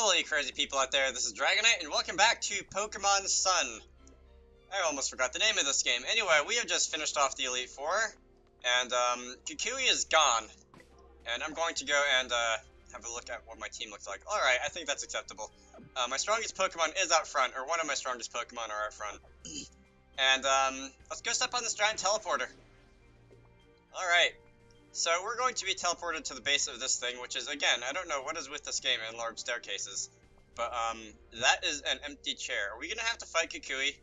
Hello, you crazy people out there, this is Dragonite, and welcome back to Pokémon Sun. I almost forgot the name of this game. Anyway, we have just finished off the Elite Four, and, Kukui is gone. And I'm going to go and, have a look at what my team looks like. Alright, I think that's acceptable. My strongest Pokemon is out front, or one of my strongest Pokemon are out front. And, let's go step on this giant teleporter. Alright. So we're going to be teleported to the base of this thing, which is, again, I don't know what is with this game and large staircases. But, that is an empty chair. Are we gonna have to fight Kukui?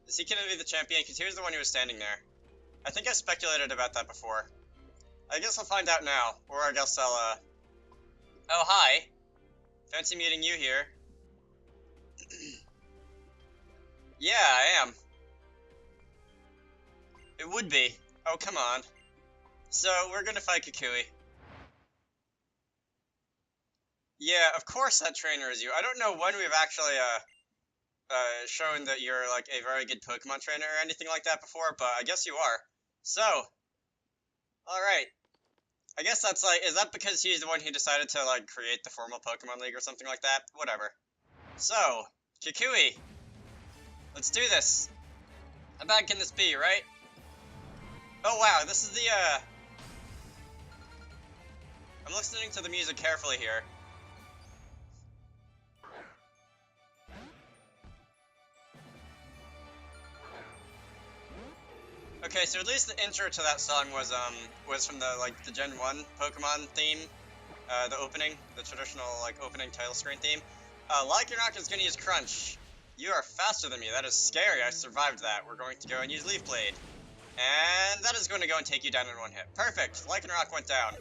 Is he gonna be the champion? Because he was the one who was standing there. I think I speculated about that before. I guess I'll find out now. Or I guess I'll, Oh, hi. Fancy meeting you here. Yeah, I am. It would be. Oh, come on. So, we're gonna fight Kukui. Yeah, of course that trainer is you. I don't know when we've actually, shown that you're, like, a very good Pokemon trainer or anything like that before, but I guess you are. So, alright. I guess that's, like, is that because he's the one who decided to, like, create the formal Pokemon League or something like that? Whatever. So, Kukui. Let's do this. How bad can this be, right? Oh wow, this is the, I'm listening to the music carefully here. Okay, so at least the intro to that song was from the, like, the Gen 1 Pokemon theme. The opening, the traditional, like, opening title screen theme. Lycanroc is gonna use Crunch. You are faster than me, that is scary, I survived that. We're going to go and use Leaf Blade. And that is going to go and take you down in one hit. Perfect! Lycanroc went down.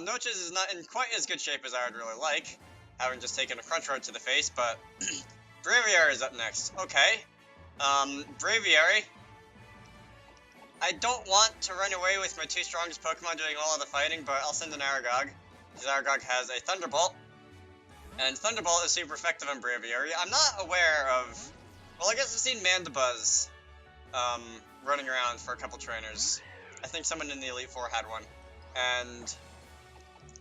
Noches is not in quite as good shape as I would really like, having just taken a Crunch Road to the face, but Braviary is up next. Okay. Braviary. I don't want to run away with my two strongest Pokemon doing all of the fighting, but I'll send an Aragog, because Aragog has a Thunderbolt. And Thunderbolt is super effective on Braviary. I'm not aware of... Well, I guess I've seen Mandibuzz, running around for a couple trainers. I think someone in the Elite Four had one. And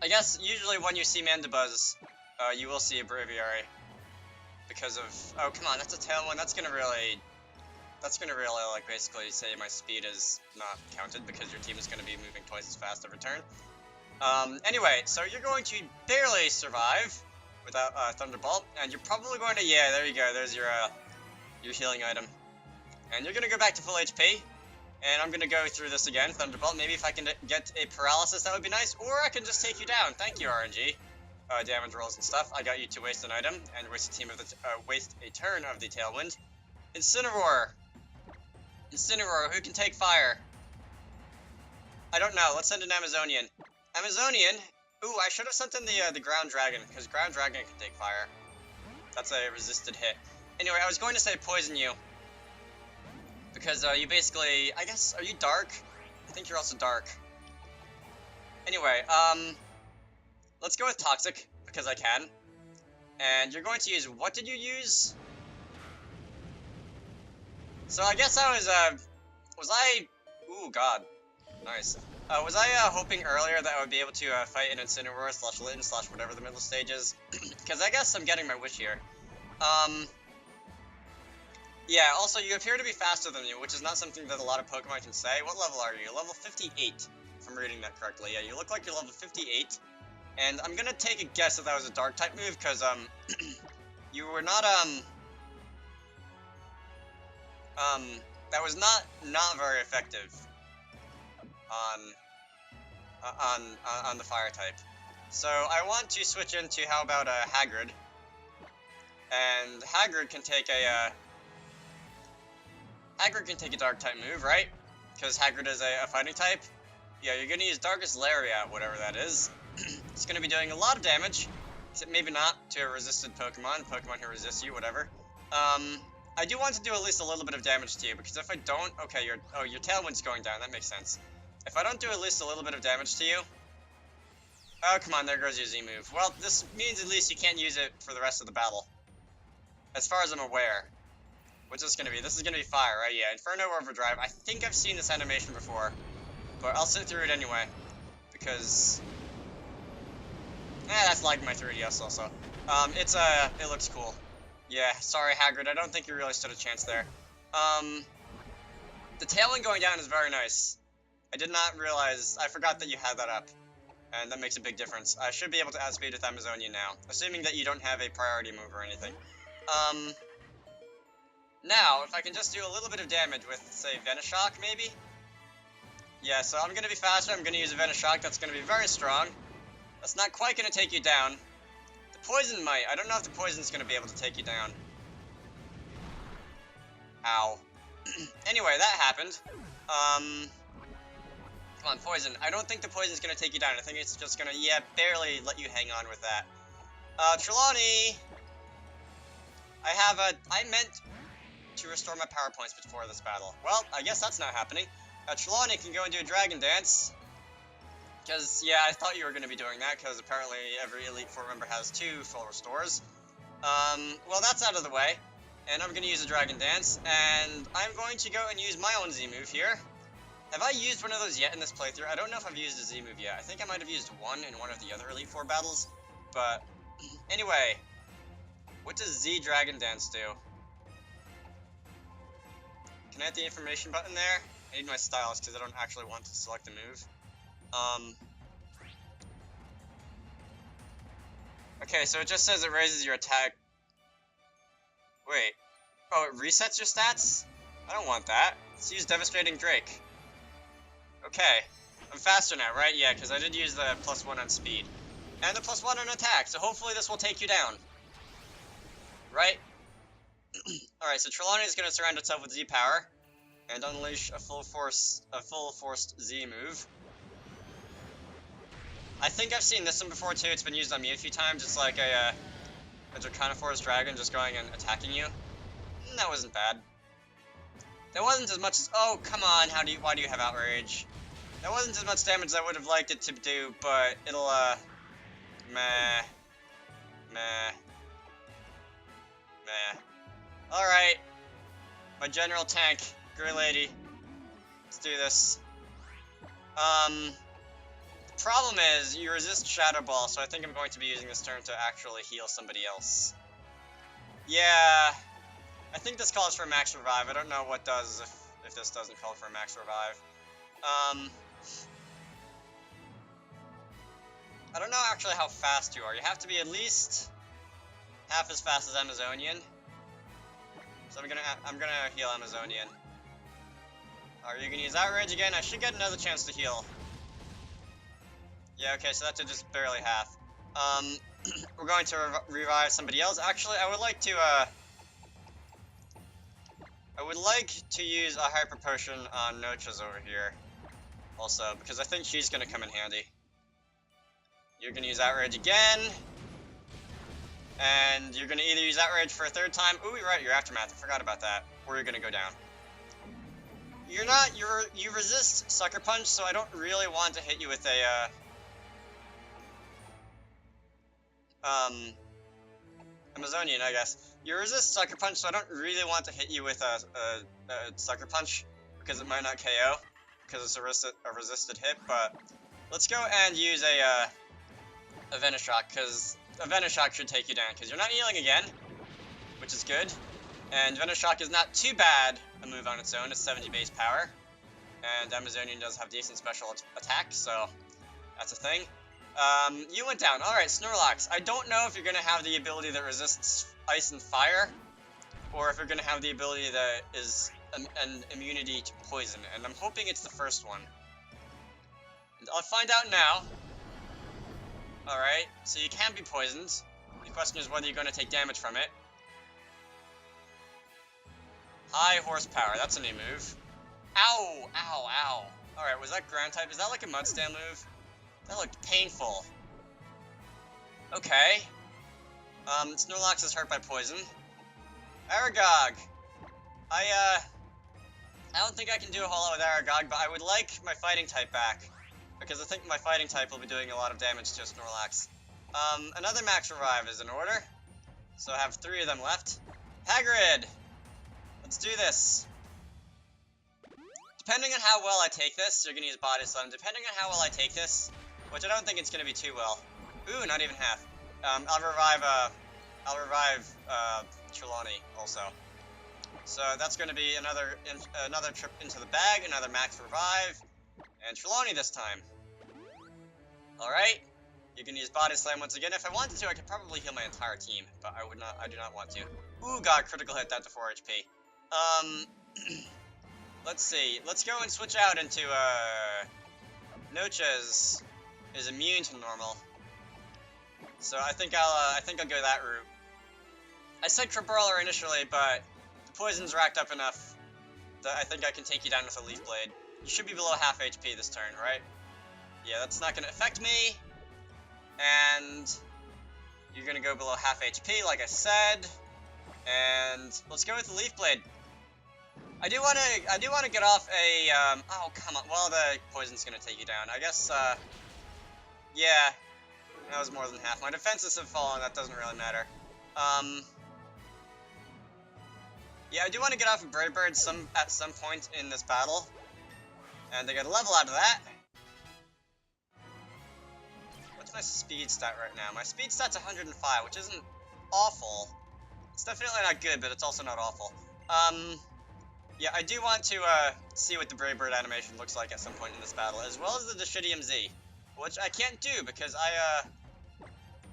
I guess usually when you see Mandibuzz, you will see a Braviary. Because of... Oh, come on, that's a Tailwind. That's gonna really, like, basically say my speed is not counted, because your team is gonna be moving twice as fast every turn. Anyway, so you're going to barely survive without, Thunderbolt, and you're probably going to... Yeah, there you go, there's your healing item. And you're gonna go back to full HP, and I'm gonna go through this again, Thunderbolt. Maybe if I can get a paralysis, that would be nice, or I can just take you down. Thank you, RNG. Damage rolls and stuff. I got you to waste an item, and waste a turn of the Tailwind. Incineroar. Incineroar, who can take fire? I don't know, let's send an Amazonian. Amazonian? Ooh, I should have sent in the Ground Dragon, because Ground Dragon can take fire. That's a resisted hit. Anyway, I was going to say Poison You. Because, you basically, I guess, are you dark? I think you're also dark. Anyway, let's go with Toxic, because I can. And you're going to use, what did you use? So I guess I was, ooh, God, nice. Was I, hoping earlier that I would be able to, fight an Incineroar / Litten / whatever the middle stage is? Because I guess I'm getting my wish here. Yeah, also, you appear to be faster than me, which is not something that a lot of Pokemon can say. What level are you? Level 58, if I'm reading that correctly. Yeah, you look like you're level 58. And I'm gonna take a guess that that was a Dark-type move, because, you were not, that was not very effective on the Fire-type. So, I want to switch into, how about, Hagrid. And Hagrid can take a, Hagrid can take a Dark-type move, right? Because Hagrid is a fighting type. Yeah, you're going to use Darkest Lariat, whatever that is. It's going to be doing a lot of damage. Except maybe not to a resisted Pokemon who resists you, whatever. I do want to do at least a little bit of damage to you, because if I don't... Okay, your Tailwind's going down, that makes sense. If I don't do at least a little bit of damage to you... Oh, come on, there goes your Z-move. Well, this means at least you can't use it for the rest of the battle. As far as I'm aware. What's this gonna be? This is gonna be fire, right? Yeah, Inferno Overdrive. I think I've seen this animation before, but I'll sit through it anyway, because That's like my 3DS also. It looks cool. Yeah, sorry Hagrid, I don't think you really stood a chance there. The tailwind going down is very nice. I did not realize, I forgot that you had that up. And that makes a big difference. I should be able to outspeed with Amazonian now, assuming that you don't have a priority move or anything. Now, if I can just do a little bit of damage with, say, Venoshock, maybe? Yeah, so I'm gonna be faster, I'm gonna use a Venoshock, that's gonna be very strong. That's not quite gonna take you down. The poison might. I don't know if the poison's gonna be able to take you down. Ow. Anyway, that happened. Come on, poison. I don't think the poison's gonna take you down. I think it's just gonna, yeah, barely let you hang on with that. Trelawney! I meant to restore my power points before this battle. Well, I guess that's not happening. Trelawney can go and do a Dragon Dance. Because, yeah, I thought you were going to be doing that, because apparently every Elite Four member has 2 full restores. Well, that's out of the way. And I'm going to use a Dragon Dance, and I'm going to go and use my own Z move here. Have I used one of those yet in this playthrough? I don't know if I've used a Z move yet. I think I might have used one in one of the other Elite Four battles. But, anyway, what does Z Dragon Dance do? Can I hit the information button there? I need my stylus because I don't actually want to select a move. Okay, so it just says it raises your attack. Wait. Oh, it resets your stats? I don't want that. Let's use Devastating Drake. Okay. I'm faster now, right? Yeah, because I did use the +1 on speed. And the +1 on attack, so hopefully this will take you down. Right? Alright, so Trelawney is going to surround itself with Z-Power. And unleash a full forced Z move. I think I've seen this one before too. It's been used on me a few times. It's like a Draconiforce dragon just going and attacking you. That wasn't bad. That wasn't as much as, oh come on, why do you have outrage? That wasn't as much damage as I would have liked it to do, but it'll meh. Alright. My general tank. Great lady. Let's do this. The problem is, you resist Shadow Ball, so I think I'm going to be using this turn to actually heal somebody else. Yeah, I think this calls for Max Revive. I don't know what does if this doesn't call for Max Revive. I don't know actually how fast you are. You have to be at least half as fast as Amazonian. So I'm gonna heal Amazonian. Are you gonna use Outrage again? I should get another chance to heal. Yeah, okay, so that's just barely half. We're going to revive somebody else. Actually, I would like to use a Hyper Potion on Nocha's over here. Also, because I think she's gonna come in handy. You're gonna use Outrage again. And you're gonna either use Outrage for a 3rd time. Ooh, you're right, your Aftermath. I forgot about that. Or you're gonna go down. You resist Sucker Punch, so I don't really want to hit you with a, Amazonian, I guess. You resist Sucker Punch, so I don't really want to hit you with a Sucker Punch, because it might not KO, because it's a resisted hit, but let's go and use a Venoshock, because a Venoshock should take you down, because you're not healing again, which is good, and Venoshock is not too bad a move on its own. It's 70 base power, and Amazonian does have decent special attack, so that's a thing. You went down. Alright, Snorlax. I don't know if you're going to have the ability that resists ice and fire, or if you're going to have the ability that is an immunity to poison, and I'm hoping it's the first one. I'll find out now. Alright, so you can be poisoned. The question is whether you're going to take damage from it. High horsepower, that's a new move. Ow, ow, ow. Alright, was that ground type? Is that like a mud stand move? That looked painful. Okay. Snorlax is hurt by poison. Aragog. I don't think I can do a whole lot with Aragog, but I would like my fighting type back. Because I think my fighting type will be doing a lot of damage to Snorlax. Another Max Revive is in order. So I have 3 of them left. Hagrid! Let's do this. Depending on how well I take this, you're going to use Body Slam. Depending on how well I take this, which I don't think it's going to be too well, Ooh, not even half. I'll revive Trelawney also. So that's going to be another trip into the bag, another max revive, and Trelawney this time. Alright, you can use Body Slam once again. If I wanted to, I could probably heal my entire team, but I do not want to. Ooh, god, critical hit that to 4 HP. Let's see, let's go and switch out into, Noches is immune to normal. So I think I'll go that route. I said Crabrawler initially, but the poison's racked up enough that I think I can take you down with a Leaf Blade. You should be below half HP this turn, right? Yeah, that's not gonna affect me. And you're gonna go below half HP, like I said. And let's go with the Leaf Blade. I do wanna get off a oh come on. Well, the poison's gonna take you down. I guess yeah, that was more than half. My defenses have fallen. That doesn't really matter. Yeah, I do want to get off of Brave Bird at some point in this battle, and I get a level out of that. What's my speed stat right now? My speed stat's 105, which isn't awful. It's definitely not good, but it's also not awful. Yeah, I do want to see what the Brave Bird animation looks like at some point in this battle, as well as the Deshidium Z, which I can't do because I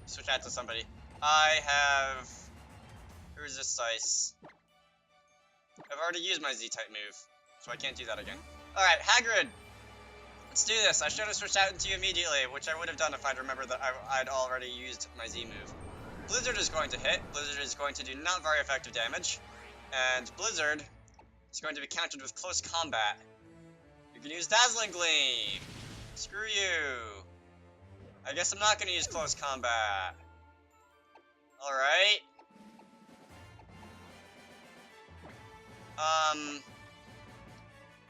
switch out to somebody. I have Resist Ice. I've already used my Z-type move, so I can't do that again. Alright, Hagrid! Let's do this. I should have switched out into you immediately, which I would have done if I'd remembered that I'd already used my Z move. Blizzard is going to hit. Blizzard is going to do not very effective damage. And Blizzard is going to be countered with Close Combat. You can use Dazzling Gleam! Screw you! I guess I'm not going to use Close Combat. Alright.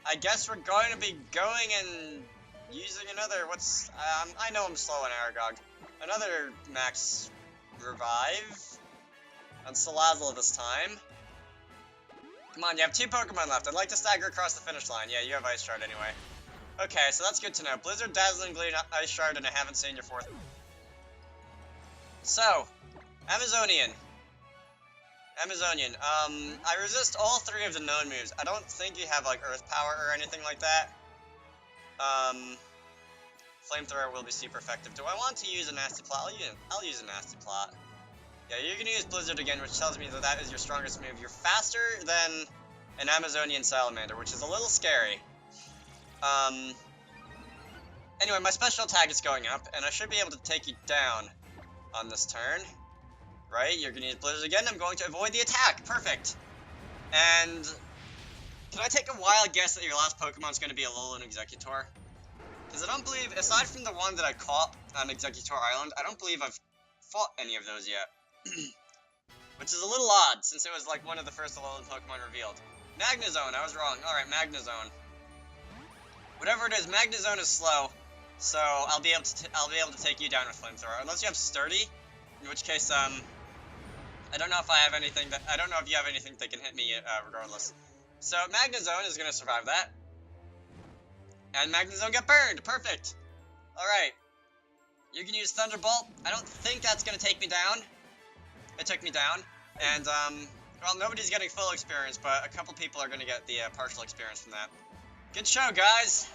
I guess we're going to be going and using another, I know I'm slow on Aragog. Another max revive on Salazzle this time. Come on, you have 2 Pokemon left. I'd like to stagger across the finish line. Yeah, you have Ice Shard anyway. Okay, so that's good to know. Blizzard, Dazzling Gleam, Ice Shard, and I haven't seen your 4th. So, Amazonian, I resist all 3 of the known moves. I don't think you have, like, Earth Power or anything like that. Flamethrower will be super effective. Do I want to use a Nasty Plot? I'll use a Nasty Plot. Yeah, you're gonna use Blizzard again, which tells me that that is your strongest move. You're faster than an Amazonian Salamander, which is a little scary. Anyway, my special attack is going up, and I should be able to take you down on this turn. Right, you're gonna use Blizzard again. I'm going to avoid the attack. Perfect. And can I take a wild guess that your last Pokemon's going to be a Alolan Executor? Because I don't believe, aside from the one that I caught on Executor Island, I don't believe I've fought any of those yet. Which is a little odd, since it was like one of the first Alolan Pokemon revealed. Magnezone, I was wrong. Alright, Magnezone. Whatever it is, Magnezone is slow, so I'll be able to take you down with Flamethrower, unless you have Sturdy, in which case I don't know if I don't know if you have anything that can hit me regardless. So Magnezone is gonna survive that, and Magnezone got burned. Perfect. All right, you can use Thunderbolt. I don't think that's gonna take me down. It took me down, and well, nobody's getting full experience, but a couple people are gonna get the partial experience from that. Good show, guys.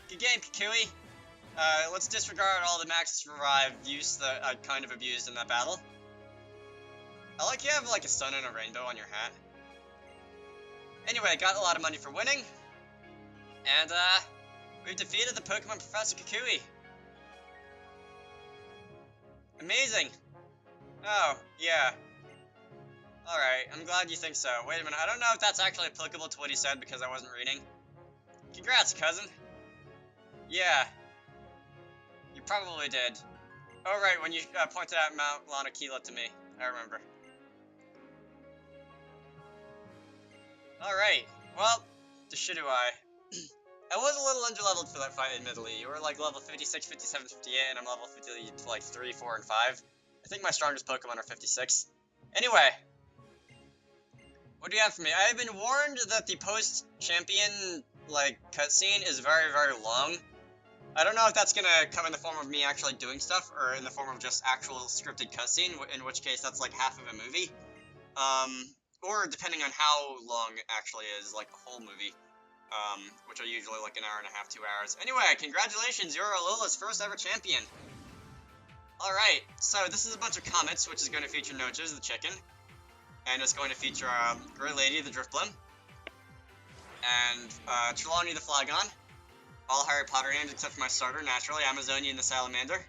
Good game, Kukui. Let's disregard all the max revive use that I kind of abused in that battle. I like you have like a sun and a rainbow on your hat. Anyway, I got a lot of money for winning. And we've defeated the Pokemon Professor Kukui. Amazing. Oh, yeah. Alright, I'm glad you think so. Wait a minute, I don't know if that's actually applicable to what he said because I wasn't reading. Congrats, cousin. Yeah. You probably did. Oh, right, when you pointed out Mount Lanakila to me. I remember. Alright, well, Deshidium. I was a little underleveled for that fight, admittedly. You were like level 56, 57, 58, and I'm level 50, like 3, 4, and 5. I think my strongest Pokemon are 56. Anyway, what do you have for me? I have been warned that the post-champion, like, cutscene is very, very long. I don't know if that's gonna come in the form of me actually doing stuff, or in the form of just actual scripted cutscene, in which case that's like half of a movie. Or depending on how long it actually is, like the whole movie. Which are usually like an hour and a half, 2 hours. Anyway, congratulations, you're Alola's first ever champion. Alright, so this is a bunch of comments, which is going to feature Noches, the chicken. And it's going to feature Grey Lady, the Driftbloom. And Trelawney, the Flagon. All Harry Potter names except for my starter, naturally, Amazonian, the Salamander.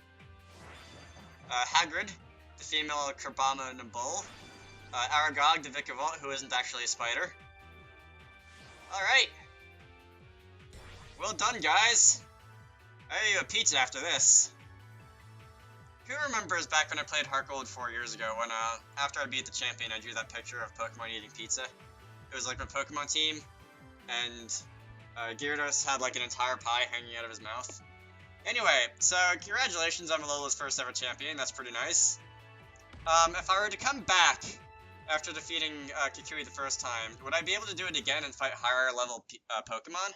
Hagrid, the female Kerbama Nabul. Aragog, the Vikavolt, who isn't actually a spider. Alright. Well done, guys. I owe you a pizza after this. Who remembers back when I played Heart Gold 4 years ago, when, after I beat the champion, I drew that picture of Pokemon eating pizza? It was like my Pokemon team, and, Gyarados had, like, an entire pie hanging out of his mouth. Anyway, so, congratulations, I'm Alola's first ever champion, that's pretty nice. If I were to come back after defeating, Kikui the first time, would I be able to do it again and fight higher level Pokemon?